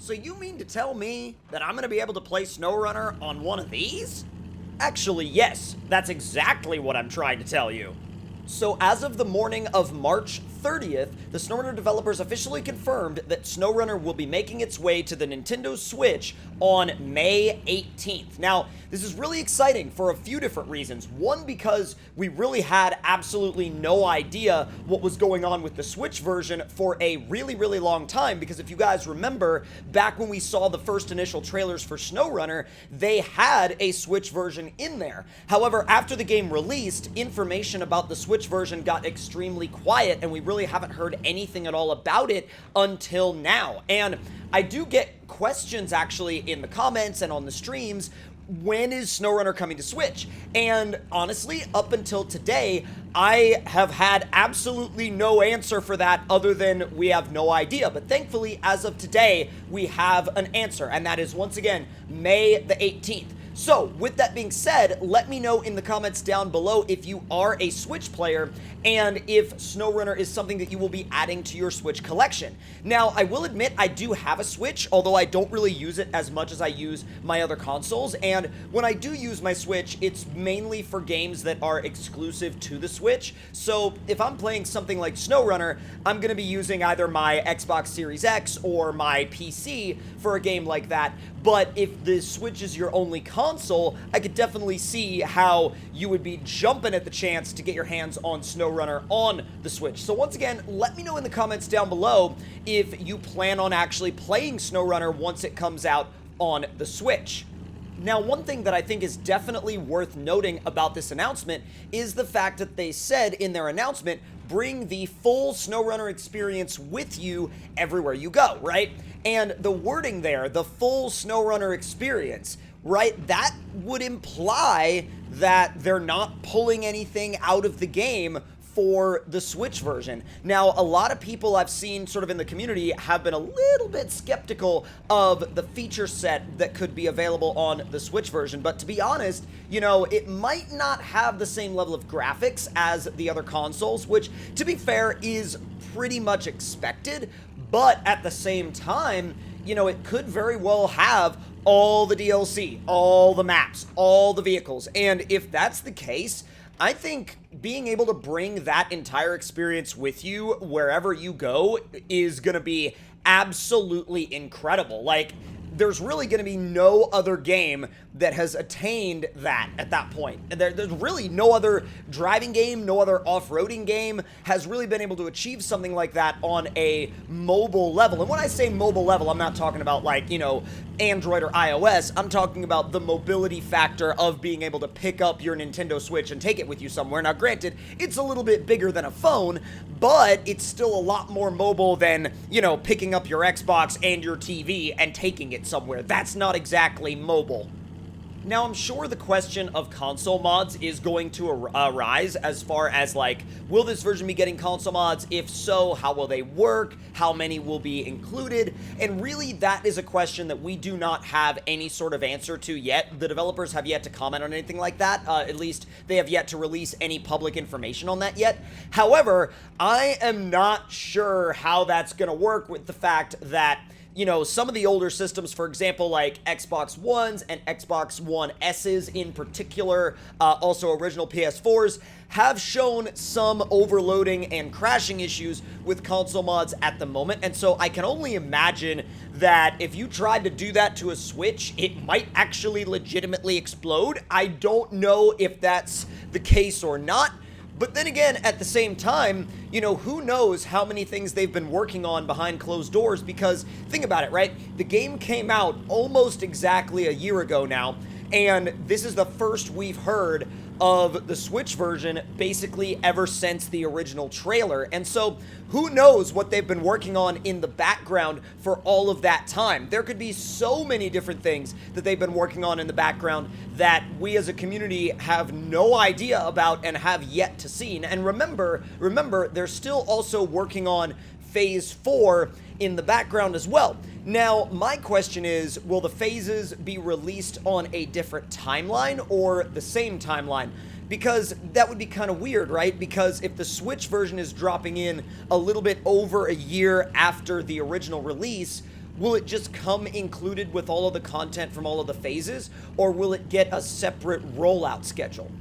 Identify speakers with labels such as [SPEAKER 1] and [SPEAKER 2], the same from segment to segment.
[SPEAKER 1] So you mean to tell me that I'm going to be able to play SnowRunner on one of these? Actually, yes, that's exactly what I'm trying to tell you. So as of the morning of March 30th, the SnowRunner developers officially confirmed that SnowRunner will be making its way to the Nintendo Switch on May 18th. Now, this is really exciting for a few different reasons. One, because we really had absolutely no idea what was going on with the Switch version for a really, really long time, because if you guys remember, back when we saw the first initial trailers for SnowRunner, they had a Switch version in there. However, after the game released, information about the Switch version got extremely quiet, and we really haven't heard anything at all about it until now. And I do get questions actually in the comments and on the streams, when is SnowRunner coming to Switch? And honestly, up until today, I have had absolutely no answer for that other than we have no idea. But thankfully, as of today, we have an answer, and that is once again, May the 18th. So, with that being said, let me know in the comments down below if you are a Switch player and if SnowRunner is something that you will be adding to your Switch collection. Now, I will admit I do have a Switch, although I don't really use it as much as I use my other consoles, and when I do use my Switch, it's mainly for games that are exclusive to the Switch. So, if I'm playing something like SnowRunner, I'm going to be using either my Xbox Series X or my PC for a game like that. But if the Switch is your only console, I could definitely see how you would be jumping at the chance to get your hands on SnowRunner on the Switch. So once again, let me know in the comments down below if you plan on actually playing SnowRunner once it comes out on the Switch. Now, one thing that I think is definitely worth noting about this announcement is the fact that they said in their announcement, bring the full SnowRunner experience with you everywhere you go, right? And the wording there, the full SnowRunner experience, right, that would imply that they're not pulling anything out of the game for the Switch version. Now, a lot of people I've seen sort of in the community have been a little bit skeptical of the feature set that could be available on the Switch version, but to be honest, you know, it might not have the same level of graphics as the other consoles, which, to be fair, is pretty much expected, but at the same time, you know, it could very well have all the DLC, all the maps, all the vehicles, and if that's the case, I think being able to bring that entire experience with you wherever you go is going to be absolutely incredible. Like, there's really going to be no other game that has attained that at that point. There's really no other driving game, no other off-roading game has really been able to achieve something like that on a mobile level. And when I say mobile level, I'm not talking about, like, you know, Android or iOS. I'm talking about the mobility factor of being able to pick up your Nintendo Switch and take it with you somewhere. Now, granted, it's a little bit bigger than a phone, but it's still a lot more mobile than, you know, picking up your Xbox and your TV and taking it somewhere. That's not exactly mobile. Now, I'm sure the question of console mods is going to arise as far as, like, will this version be getting console mods? If so, how will they work? How many will be included? And really, that is a question that we do not have any sort of answer to yet. The developers have yet to comment on anything like that. At least they have yet to release any public information on that yet. However, I am not sure how that's going to work with the fact that, you know, some of the older systems, for example, like Xbox Ones and Xbox One S's in particular, also original PS4s, have shown some overloading and crashing issues with console mods at the moment. And so I can only imagine that if you tried to do that to a Switch, it might actually legitimately explode. I don't know if that's the case or not. But then again, at the same time, you know, who knows how many things they've been working on behind closed doors, because think about it, right? The game came out almost exactly a year ago now, and this is the first we've heard of the Switch version basically ever since the original trailer. And so who knows what they've been working on in the background for all of that time. There could be so many different things that they've been working on in the background that we as a community have no idea about and have yet to see. And remember, they're still also working on Phase 4 in the background as well. Now, my question is, will the phases be released on a different timeline or the same timeline? Because that would be kind of weird, right? Because if the Switch version is dropping in a little bit over a year after the original release, Will it just come included with all of the content from all of the phases, or will it get a separate rollout schedule?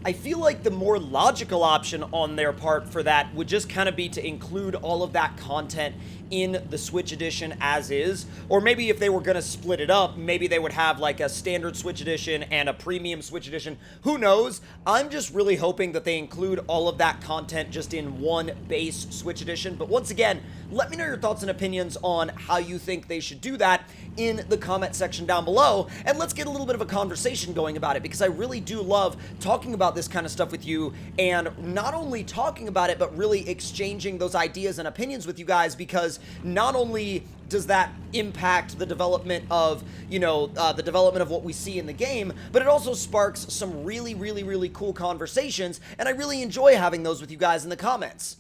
[SPEAKER 1] I feel like the more logical option on their part for that would just kind of be to include all of that content in the Switch edition as is, or maybe if they were going to split it up, maybe they would have like a standard Switch edition and a premium Switch edition. Who knows? I'm just really hoping that they include all of that content just in one base Switch edition. But once again, let me know your thoughts and opinions on how you think they should do that in the comment section down below, and let's get a little bit of a conversation going about it, because I really do love talking about this kind of stuff with you, and not only talking about it, but really exchanging those ideas and opinions with you guys, because not only does that impact the development of, the development of what we see in the game, but it also sparks some really cool conversations, and I really enjoy having those with you guys in the comments.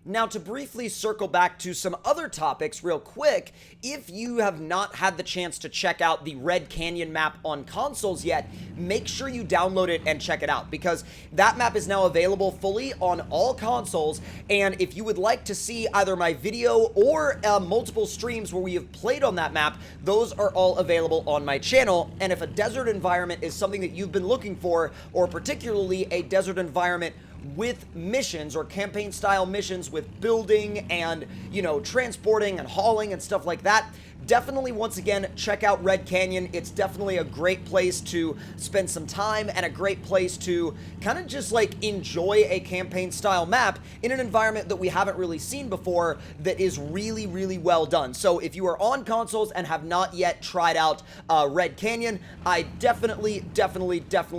[SPEAKER 1] Now, to briefly circle back to some other topics real quick, if you have not had the chance to check out the Red Canyon map on consoles yet, make sure you download it and check it out, because that map is now available fully on all consoles. And if you would like to see either my video or multiple streams where we have played on that map, those are all available on my channel. And if a desert environment is something that you've been looking for, or particularly a desert environment with missions or campaign style missions with building and, transporting and hauling and stuff like that, definitely, once again, check out Red Canyon. It's definitely a great place to spend some time and a great place to kind of just like enjoy a campaign style map in an environment that we haven't really seen before, that is really well done. So if you are on consoles and have not yet tried out Red Canyon, I definitely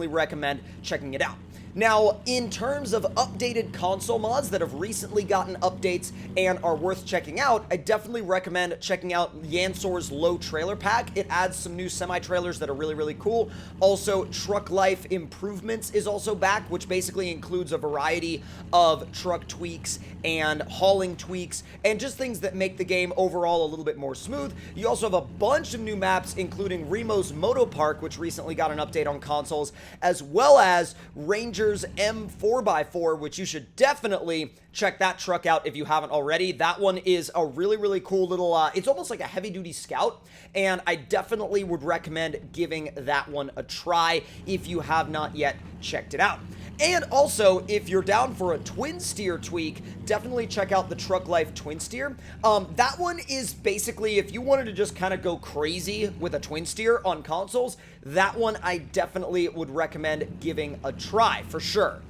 [SPEAKER 1] recommend checking it out. Now, in terms of updated console mods that have recently gotten updates and are worth checking out, I definitely recommend checking out Yansor's Low Trailer Pack. It adds some new semi-trailers that are really cool. Also, Truck Life Improvements is also back, which basically includes a variety of truck tweaks and hauling tweaks and just things that make the game overall a little bit more smooth. You also have a bunch of new maps, including Remo's Moto Park, which recently got an update on consoles, as well as Ranger's M4x4, which you should definitely check that truck out if you haven't already. That one is a really cool little, it's almost like a heavy-duty Scout, and I definitely would recommend giving that one a try if you have not yet checked it out. And also, if you're down for a twin steer tweak, definitely check out the Truck Life Twin Steer. That one is basically, if you wanted to just kind of go crazy with a twin steer on consoles, that one I definitely would recommend giving a try, for sure.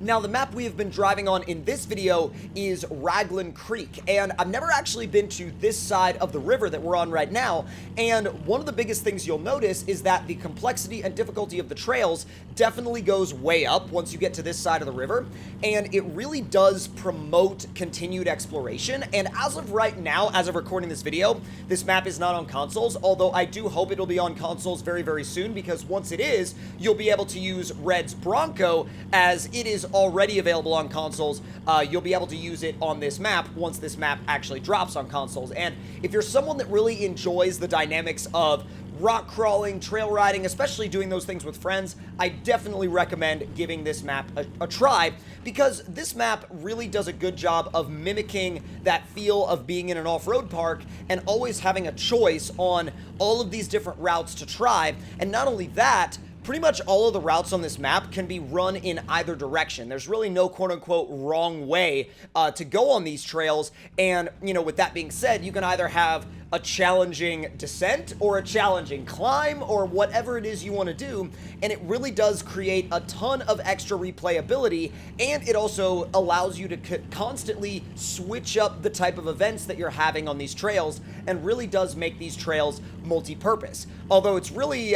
[SPEAKER 1] Now, the map we have been driving on in this video is Raglan Creek, and I've never actually been to this side of the river that we're on right now, and one of the biggest things you'll notice is that the complexity and difficulty of the trails definitely goes way up once you get to this side of the river, and it really does promote continued exploration. And as of right now, as of recording this video, this map is not on consoles, although I do hope it'll be on consoles very soon, because once it is, you'll be able to use Red's Bronco, as it is already available on consoles. You'll be able to use it on this map once this map actually drops on consoles. And if you're someone that really enjoys the dynamics of rock crawling, trail riding, especially doing those things with friends, I definitely recommend giving this map a try, because this map really does a good job of mimicking that feel of being in an off-road park and always having a choice on all of these different routes to try. And not only that, pretty much all of the routes on this map can be run in either direction. There's really no quote-unquote wrong way to go on these trails. And, with that being said, you can either have a challenging descent or a challenging climb or whatever it is you want to do, and it really does create a ton of extra replayability, and it also allows you to constantly switch up the type of events that you're having on these trails, and really does make these trails multi-purpose. Although it's really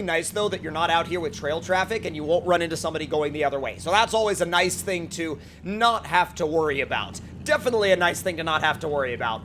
[SPEAKER 1] nice though that you're not out here with trail traffic and you won't run into somebody going the other way. So that's always a nice thing to not have to worry about. Definitely a nice thing to not have to worry about.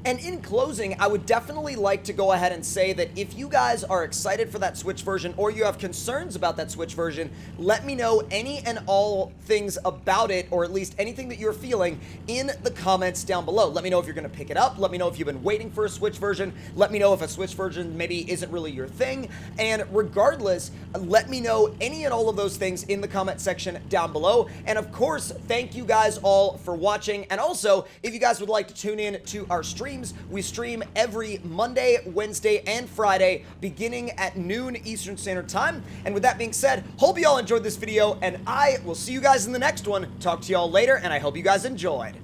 [SPEAKER 1] And in closing, I would definitely like to go ahead and say that if you guys are excited for that Switch version, or you have concerns about that Switch version, let me know any and all things about it, or at least anything that you're feeling, in the comments down below. Let me know if you're going to pick it up. Let me know if you've been waiting for a Switch version. Let me know if a Switch version maybe isn't really your thing. And regardless, let me know any and all of those things in the comment section down below. And of course, thank you guys all for watching. And also, if you guys would like to tune in to our stream streams. We stream every Monday, Wednesday, and Friday, beginning at noon Eastern Standard Time. And with that being said, hope you all enjoyed this video, and I will see you guys in the next one. Talk to y'all later, and I hope you guys enjoyed.